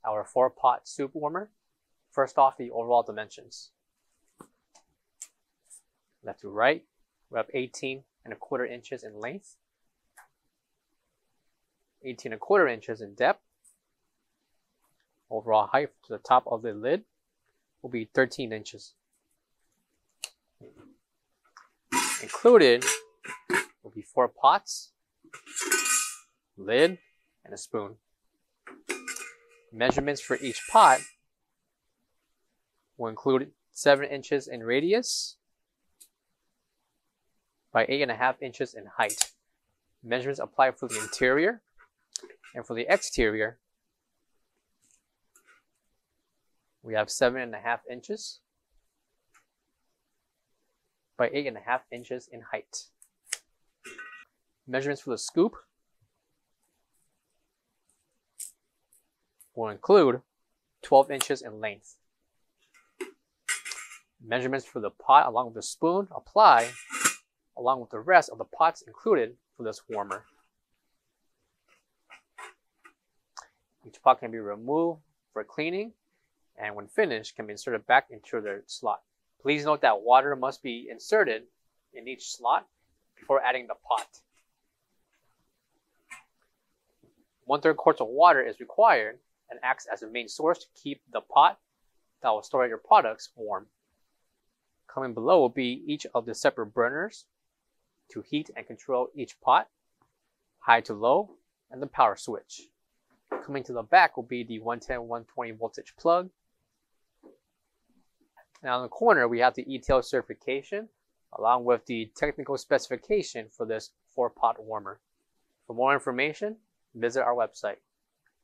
our 4-pot soup warmer. First off, the overall dimensions. Left to right, we have 18¼ inches in length, 18¼ inches in depth. Overall height to the top of the lid will be 13 inches. Included will be 4 pots, lid, and a spoon. Measurements for each pot will include 7 inches in radius by 8½ inches in height. Measurements apply for the interior, and for the exterior, we have 7½ inches by 8½ inches in height. Measurements for the scoop will include 12 inches in length. Measurements for the pot along with the spoon apply along with the rest of the pots included for this warmer. Each pot can be removed for cleaning, and when finished can be inserted back into their slot. Please note that water must be inserted in each slot before adding the pot. 1/3 quarts of water is required and acts as a main source to keep the pot that will store your products warm. Coming below will be each of the separate burners to heat and control each pot, high to low, and the power switch. Coming to the back will be the 110/120 voltage plug. Now in the corner we have the ETL certification along with the technical specification for this 4-pot warmer. For more information, visit our website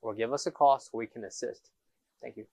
or give us a call so we can assist. Thank you.